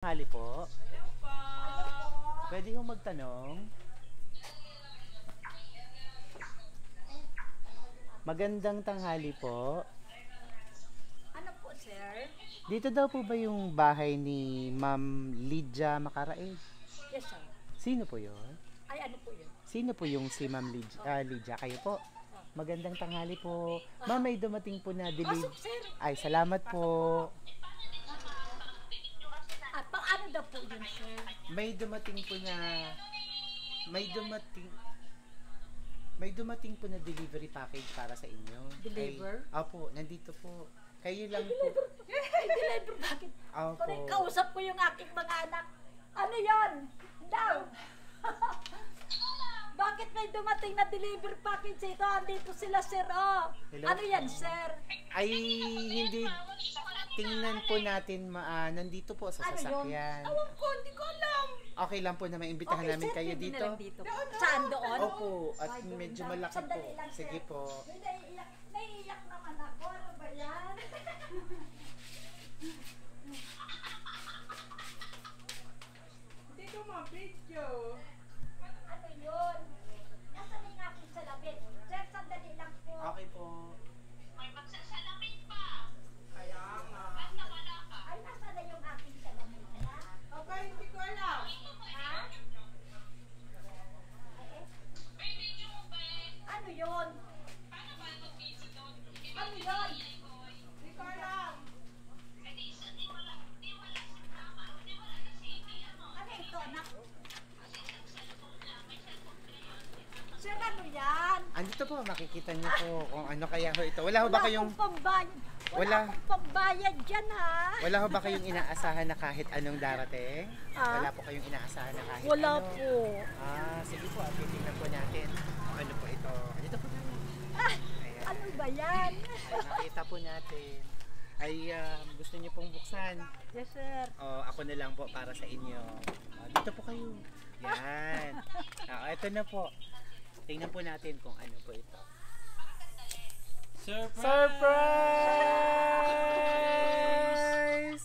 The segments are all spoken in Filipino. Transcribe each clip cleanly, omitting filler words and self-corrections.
Tanghali po. Pwede yung magtanong. Magandang tanghali po. Ano po, sir? Dito daw po ba yung bahay ni Ma'am Lydia Macaraig? Yes, sir. Sino po yun? Ay, ano po yun? Sino po yung si Ma'am Lydia? Kayo po. Magandang tanghali po. Ma'am, may dumating po na delivery. Pasok, sir. Ay, salamat po. Ah, ano daw po yun, sir? May dumating po na may dumating po na delivery package para sa inyo. Deliver? Opo, nandito po. Kayo lang po. Ay, deliver, bakit? Opo. Kung kausap ko yung aking mga anak. Ano yan? Daw. Bakit may dumating na deliver package ito? Andito sila, sir. Oh. Hello? Ano yan, sir? Ay, hindi. Tingnan po natin, nandito po sa Ano yun? sasakyan. Awan ko, hindi ko alam. Okay lang po na maimbitahan namin sir, kayo pwede dito. na lang dito. Saan doon? Opo, at Ay, doon medyo lang. malaki po. Sandali lang, Sige sir. po. Naiiyak naman ako. Ano ba yan? Hindi ko ma-video. Ano yun? Nasaan yung aking salamin? Sir, sandali lang po. Okay po. Kaya nga. Ay, nasaan na yung aking salamin? Ha? Aba, hindi ko alam. Ha? Ano yun? Ano yun? Hindi ko alam. Ano ito, anak? Sir, ano yan? Andito po, makikita niyo po kung ano kaya ho ito. Wala ho ba kayong akong pambayad. Wala. Wala akong pambayad dyan, ha? wala ho ba kayong inaasahan na kahit anong darating? Ah? Wala po kayong inaasahan na kahit Wala ano? po. Sige po, titingnan po natin kung ano po ito. Andito po tayo. Ah, Ayan. ano ba yan? Ay, nakita po natin. Ay, gusto niyo pong buksan. Yes, sir. Ako na lang po para sa inyo. Dito po kayo. Yan. Ito na po. Tingnan po natin kung ano po ito. Surprise!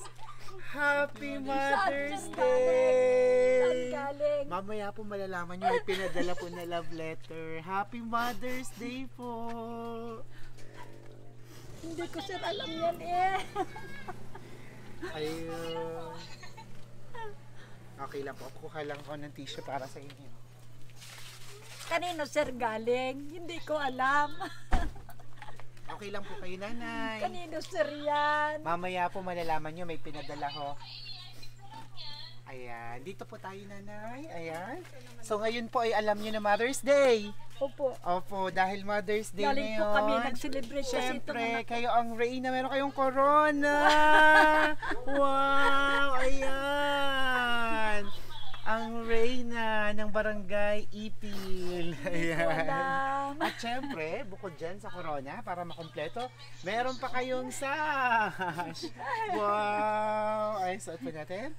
Happy Mother's Saan Day! galing? Mamaya po malalaman nyo, may pinadala po na love letter. Happy Mother's Day po! Hindi ko, sir, alam yan eh. Ayun. Okay lang po. Kuha lang ako ng tissue para sa inyo. Kanino, sir, galing? Hindi ko alam. Okay lang po kayo, nanay. Kanino, sir, yan? Mamaya po malalaman nyo, may pinadala ho. Ayan. Dito po tayo, nanay. Ayan. So, ngayon po ay alam nyo na Mother's Day. Opo. Opo, dahil Mother's Day Galing po ngayon. kami nag-celebrate kasi itong Siyempre, anak ko. kayo ang Reyna. Meron kayong corona. Wow! Ayan. Ang Reyna ng Barangay Ipil. Ayan. Alam. At syempre, bukod dyan sa corona, para makompleto, meron pa kayong sash. Wow! Ay, suot po natin.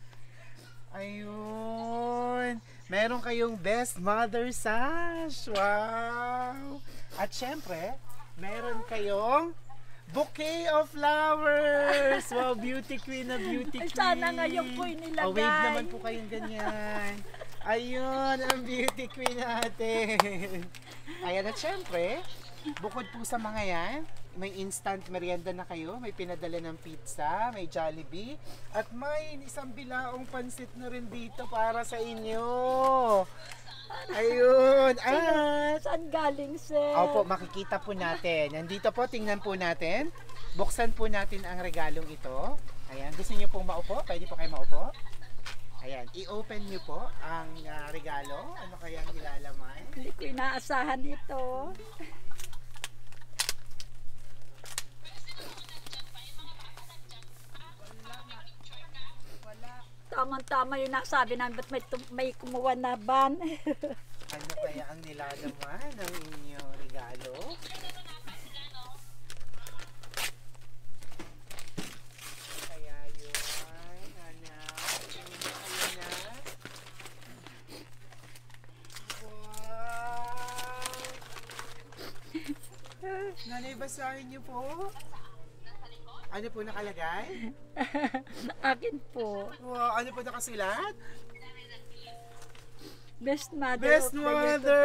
Ayun. Meron kayong Best Mother Sash. Wow! At syempre, meron kayong bouquet of flowers! Wow, beauty queen na beauty Ay, queen. sana ngayon po inilagay. Wave naman po kayong ganyan. Ayun, ang beauty queen natin. Ayan, at syempre, bukod po sa mga yan, may instant merienda na kayo, may pinadala ng pizza, may Jollibee, at may isang bilaong pansit na rin dito para sa inyo. Ayun, at Saan galing, sir? opo, makikita po natin. Nandito po, tingnan po natin. Buksan po natin ang regalong ito. Ayan, gusto niyo pong maupo? Pwede po kayo maupo? Ayan, i-open niyo po ang regalo. Ano kaya ang nilalaman? Hindi ko inaasahan ito. Tama-tama yung nasabi namin, ba't may kumuha na ban? Ano kaya ang nilalaman ng inyong regalo? Kaya yun, anak. Tingnan kayo na. Wow! Nanay, basahin niyo po. Ano po nakalagay? Akin po. Wow, ano po nakasulat? Best Mother Best of the Year Mother!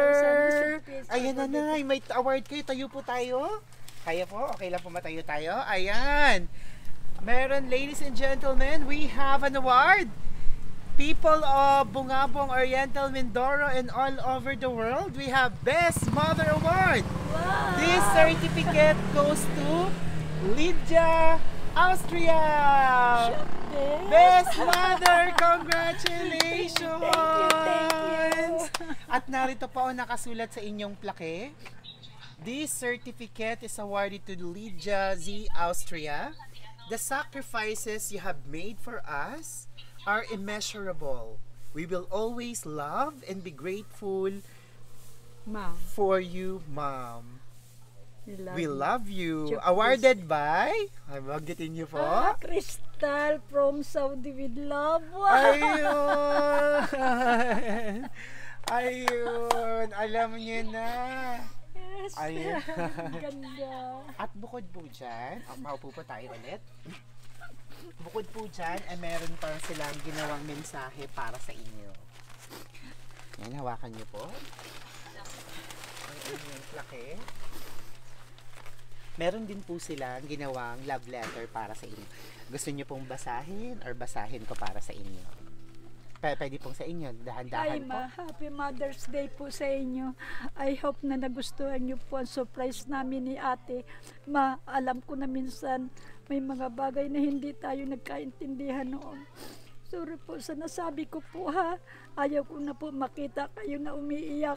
2000. Ayan na, Nay. May award kayo. Tayo po tayo. Kaya po? Okay lang po matayo tayo? Ayan. Meron, ladies and gentlemen, we have an award. People of Bungabong, Oriental, Mindoro, and all over the world, we have Best Mother Award. Wow! This certificate goes to Lydia, Austria. Best Mother! Congratulations! Thank you. At narito po ang nakasulat sa inyong plaque. This certificate is awarded to Lydia Z. Austria. The sacrifices you have made for us are immeasurable. We will always love and be grateful Ma'am, for you, Mom. We you. love you. Chuk, Awarded by, ay, magditin niyo po. Crystal from Saudi with love. Wow! Ayun. Ayun. Alam niyo na. Yes. Ayun. Ganda. At bukod po dyan, maupo po tayo ulit. Bukod po dyan, ay meron pa silang ginawang mensahe para sa inyo. Yan, hawakan niyo po. Ang inyong plaque. Meron din po silang ginawang love letter para sa inyo. Gusto niyo pong basahin or basahin ko para sa inyo? Pwede pong sa inyo, Ay, dahan-dahan po. Happy Mother's Day po sa inyo. I hope na nagustuhan niyo po ang surprise namin ni ate. Alam ko na minsan may mga bagay na hindi tayo nagkaintindihan noon. Sorry po sa nasabi ko po ha. Ayaw ko na po makita kayo na umiiyak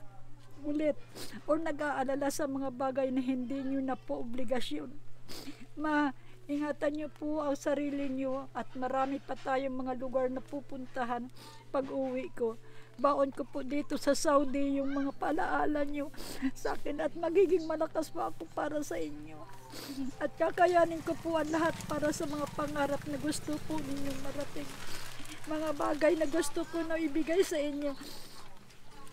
ulit or nag-aalala sa mga bagay na hindi nyo na po obligasyon. Ingatan nyo po ang sarili nyo at marami pa tayong mga lugar na pupuntahan pag uwi ko. Baon ko po dito sa Saudi yung mga palaala nyo sa akin at magiging malakas po ako para sa inyo. At kakayanin ko po ang lahat para sa mga pangarap na gusto po ninyong marating. Mga bagay na gusto ko na ibigay sa inyo.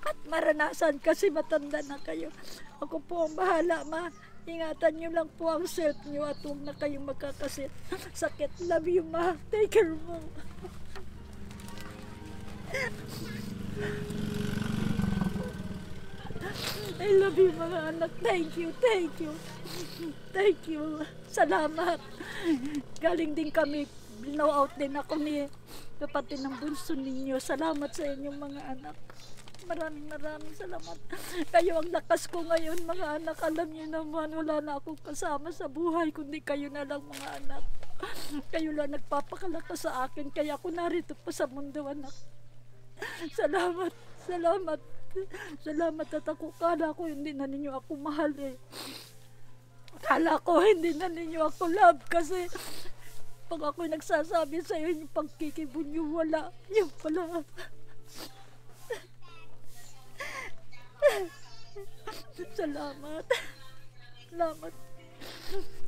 At maranasan kasi matanda na kayo. Ako po ang bahala, Ma. Ingatan nyo lang po ang self nyo at huwag na kayong magkakasit. Sakit. Love you, Ma. Take care mo. I love you, mga anak. Thank you, thank you. Thank you. Salamat. Galing din kami. Blow out din ako ni kapatid ng bunso ninyo. Salamat sa inyong mga anak. Maraming salamat. Kayo ang lakas ko ngayon, mga anak. Alam niyo naman, wala na akong kasama sa buhay, kundi kayo na lang, mga anak. Kayo lang nagpapakalakas sa akin, kaya ako narito pa sa mundo, anak. Salamat, salamat. Salamat at ako, kala ko hindi na ninyo ako mahal eh. Kala ko hindi na ninyo ako love kasi pag ako nagsasabi sa iyo, yung pagkikibon nyo, wala. Yung pala. Salamat. Salamat.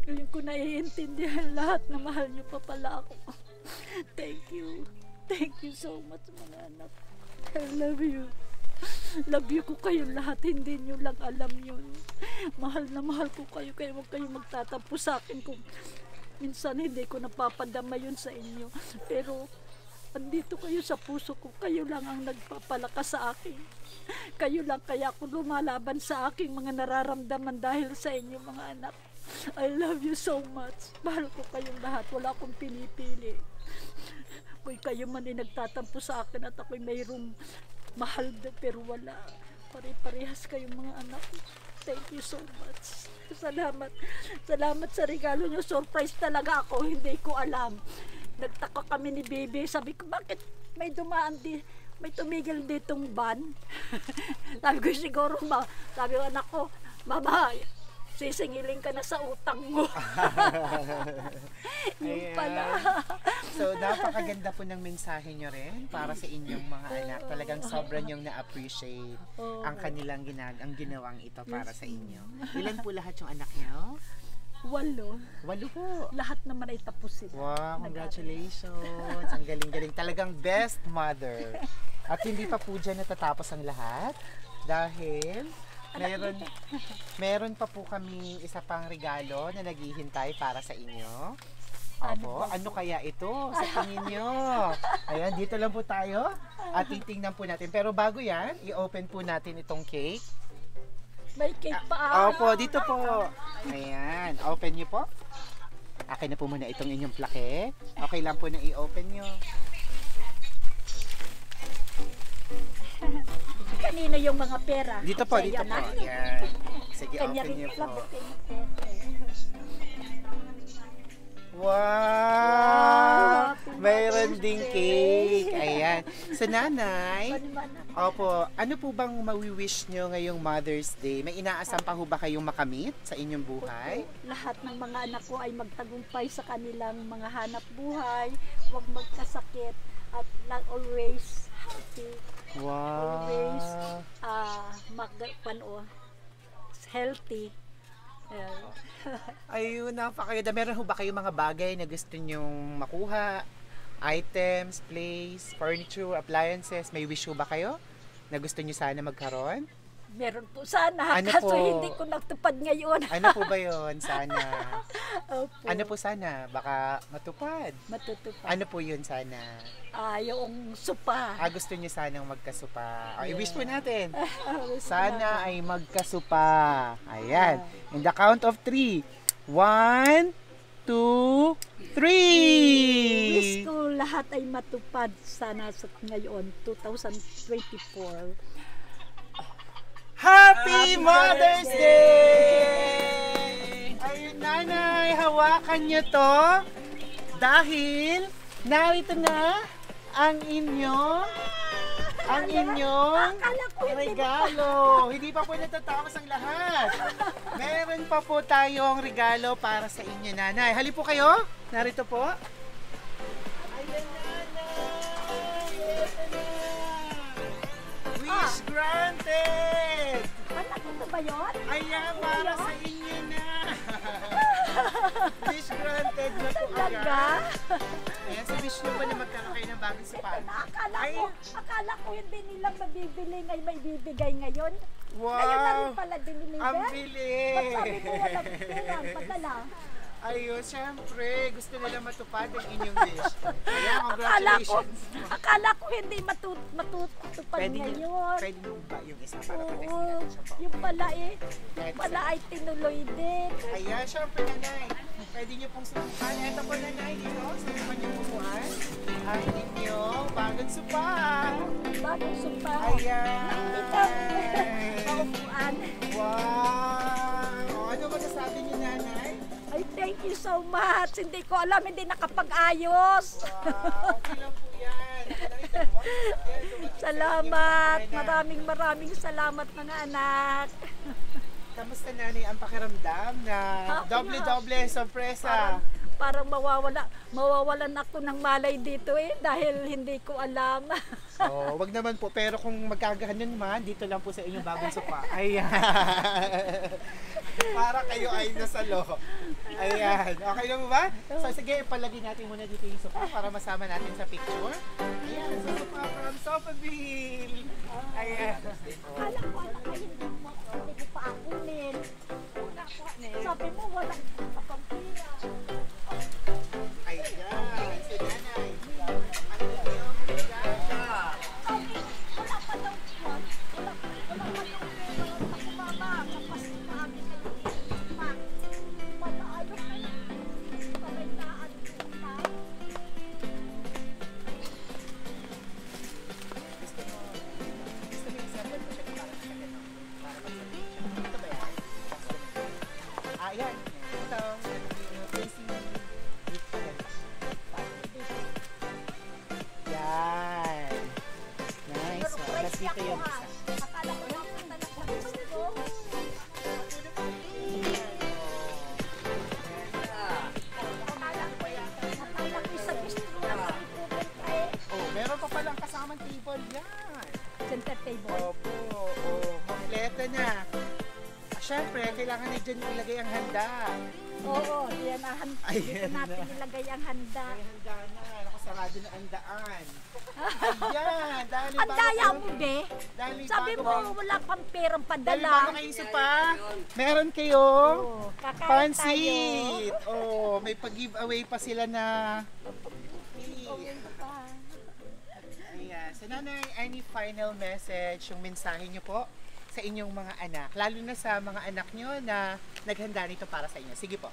Ngayon ko naiintindihan lahat na mahal niyo pa pala ako. Thank you. Thank you so much, mga anak. I love you. Love you ko kayo lahat. Hindi niyo lang alam yun. Mahal na mahal ko kayo. Kaya huwag kayong magtatampo sa akin kung minsan hindi ko napapadama yun sa inyo. Pero andito kayo sa puso ko. Kayo lang ang nagpapalakas sa akin. Kayo lang kaya ako lumalaban sa aking mga nararamdaman dahil sa inyo, mga anak. I love you so much. Mahal ko kayong lahat. Wala akong pinipili. Kung kayo man ay nagtatampo sa akin at ako'y mayroong mahal din, pero wala. Pare-parehas kayong mga anak. Thank you so much. Salamat. Salamat sa regalo niyo. Surprise talaga ako. Hindi ko alam. Nagtaka kami ni Baby. Sabi ko, bakit may dumaan may tumigil ditong van? Sabi ko siguro, sabi ko, anak ko, Mama, sisingiling ka na sa utang mo. Yung pala. So, napakaganda po ng mensahe nyo rin para sa inyong mga anak. Talagang sobrang yung na-appreciate ang kanilang ang ginawang ito para sa inyo. Ilan po lahat yung anak nyo? 8. 8 po. Lahat naman ay tapos sila. Wow, congratulations. Ang galing-galing. Talagang best mother. At hindi pa po dyan natatapos ang lahat. Dahil meron pa po kami isa pang regalo na naghihintay para sa inyo. Opo, ano kaya ito sa tingin nyo? Ayan, dito lang po tayo at titingnan po natin. Pero bago yan, i-open po natin itong cake. May cake pa. Opo, dito po. Ayan, open nyo po. Akin na po muna itong inyong plake. Okay lang po na i-open nyo. Kanino yung mga pera? Dito po, dito Ayan, po. ah. Ayan. Sige, Kanya open rin nyo po. labutin yung pera. Wow! Happy Mayroon Mother's ding Day. cake. Ayan. Sa nanay, Manimanak. opo, ano po bang mawi-wish nyo ngayong Mother's Day? May inaasam pa ho ba kayong makamit sa inyong buhay? Lahat ng mga anak ko ay magtagumpay sa kanilang mga hanap buhay, huwag magkasakit, at always happy, always healthy. Ayun, napakaganda. Meron ho ba kayong mga bagay na gusto nyong makuha? Items, place, furniture, appliances? May wish ho ba kayo na gusto nyo sana magkaroon? Meron po sana, Ano kaso po? hindi ko natupad ngayon. Ano po ba yon sana? Opo, Ano po sana? Baka matupad. matutupad. Ano po yun sana? Yung supa. Gusto nyo sanang magkasupa. I-wish po natin. Wish ko Sana ay magkasupa. Ayan. In the count of 3. 1, 2, 3! Wish ko lahat ay matupad sana sa ngayon, 2024. Happy Mother's Day! Ayun, nanay, hawakan niyo to dahil narito na ang inyong Akala ko hindi regalo. Hindi pa po natatapos ang lahat. Meron pa po tayong regalo para sa inyo, nanay. Hali po kayo. Narito po. Ayan, nanay. Ito na. Wish granted. Anak mo ba yun? Ayan, para sa inyo na. Wish granted na po Talaga? agad. Ayan, sa wish nyo pa na magkaroon kayo ng bagong sapatos. Akala ko hindi nila mabibili ngay may bibigay ngayon. Wow! Ngayon na rin pala diniliver. Ang Ba't bilis! sabi mo walang pera, padala? Ayun, syempre, gusto nila matupad ang inyong wish. Ayan, Akala congratulations. ko hindi matutupad Pwede nyo, ngayon. pwede nyo ba yung isa para pag-test Oo, natin siya po? yung pala Kahit ay tinuloy din. Ayan, syempre, nanay. Pwede nyo pong subukan. Ito po, nanay, dito. Subukan nyo bukuan. Ang inyong bagong supa. Bagong sumpa. Ayan. Paupuan. Wow! Ano ba nasabi niyo, nanay? Ay, thank you so much. Hindi ko alam, hindi nakapag-ayos. Wow! Okay lang po yan. Salamat. Maraming salamat mga anak. Kamusta, nanay, ang pakiramdam na Happy doble-doble sorpresa? Parang mawawalan ako ng malay dito dahil hindi ko alam. Oh, wag naman po. Pero kung magkaganon man, dito lang po sa inyong bagong sopa. Ayan. Para kayo ay nasalo. Ayan. Okay lang mo ba? So sige, palagay natin muna dito yung sopa para masama natin sa picture. Ayan. So sopa from Sopaville. Ayan. Akala ko hindi mo pa akunin. Sabi mo walang kapampira. Ayan. Si nanay. Ano yung regalo? Wala pa daw yun. Wala pa daw yun. Ako mama, kapasok na amin kayo. Palaayos na yun. Pabaitaan ko na. Gusto mo i-sample mo siya para sa ganun. Para magsabi siya. Ito ba yan? Ayan. Ito. Facing with yan. Nice. Pero Tapos crazy dito ako yung ha. isa. Akala ko napunta na sa gusto. Akala ko isa gusto ko na pupunta Oh, meron pa palang kasamang table yan. Center table. Opo. Oh, kompleto na. Siyempre, kailangan na dyan ilagay ang handa. Oo, yan Ayan dito natin na. ilagay ang handa. Ay, handa na. Nakasarado na ang daan. Ayan. Dali, Ang daya mo, be. Dali, Sabi bago mo, kayo- wala pang perang Dali, padala. bago kayo isa pa. Meron kayo. Oh, kakain Pansit! tayo. Oh, may pag-giveaway pa sila na... Ayan. So, nanay, any final message, yung mensahe nyo po sa inyong mga anak, lalo na sa mga anak nyo na naghanda nito para sa inyo. Sige po.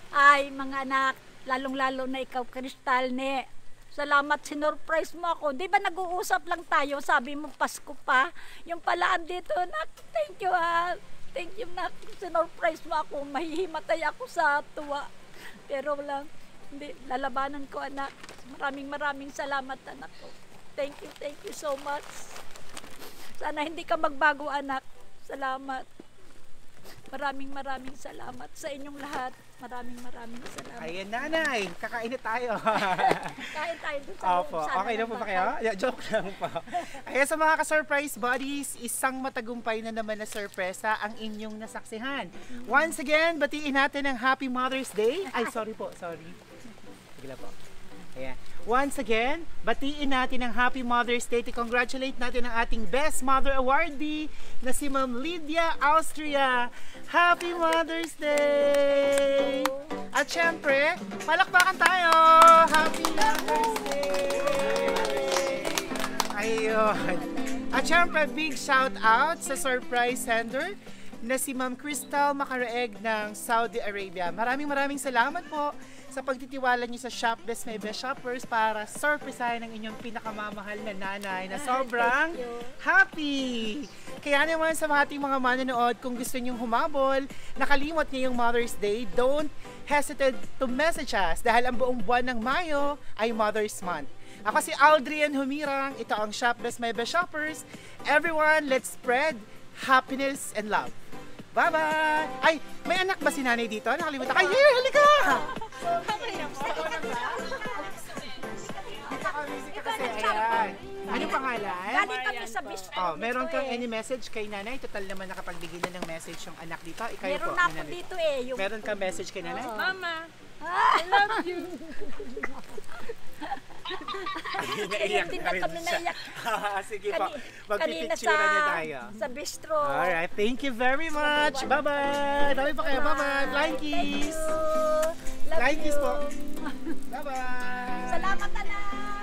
Ay, mga anak, lalong-lalo na ikaw, Kristal, ne. Salamat, sinurprise mo ako. Di ba nag-uusap lang tayo, sabi mo Pasko pa. Yung pala andito, nak, thank you ha. Thank you, nak. Sinurprise mo ako, mahihimatay ako sa tuwa. Pero lang, hindi, lalabanan ko, anak. Maraming salamat, anak ko. Thank you so much. Sana hindi ka magbago, anak. Salamat. Maraming salamat sa inyong lahat. Maraming salamat. Ayan, nanay. Kakain na tayo. Kain tayo dun sa Opo. loob. Sana Okay na po ba kayo? Yeah, joke lang po. Ayan, sa mga ka-surprise buddies, isang matagumpay na naman na sorpresa ang inyong nasaksihan. Once again, batiin natin ang Happy Mother's Day. Ay, sorry po. Sorry. Sige lang po. Ayan. Once again, batiin natin ang Happy Mother's Day. Congratulate natin ang ating Best Mother Awardee na si Ma'am Lydia Austria. Happy Mother's Day! At syempre, palakpakan tayo! Happy Mother's Day! Ayun. At syempre, big shout out sa surprise sender na si Ma'am Crystal Macaraeg ng Saudi Arabia. Maraming salamat po sa pagtitiwala niyo sa Shop Best My Best Shoppers para surprisehin ang inyong pinakamamahal na nanay na sobrang happy! Kaya naman sa ating mga manonood, kung gusto niyong humabol, nakalimot niyo yung Mother's Day, don't hesitate to message us dahil ang buong buwan ng Mayo ay Mother's Month. Ako si Aldrian Humirang, ito ang Shop Best My Best Shoppers. Everyone, let's spread happiness and love. Bye-bye! Ay, may anak ba si nanay dito? Nakalimutan ka. Ay, halika! Dito ka, busy ka kasi. Ayan. Anong pangalan? Galing kami sa bistro. Oh, meron kang any message kay nanay? Total naman nakapagbigay na ng message yung anak dito. Ikaw Meron po, na ako nanay. dito eh. Yung Meron kang message kay nanay? Mama, Naiyak hindi na na rin kami siya. naiyak. Sige po, Kanina magpipicturean niya tayo. sa bistro. Alright, thank you very much. Bye-bye. Dami pa kayo. Bye-bye. Flying Thank kiss. you. Love Flying kiss you. po. Bye-bye. Salamat, anak.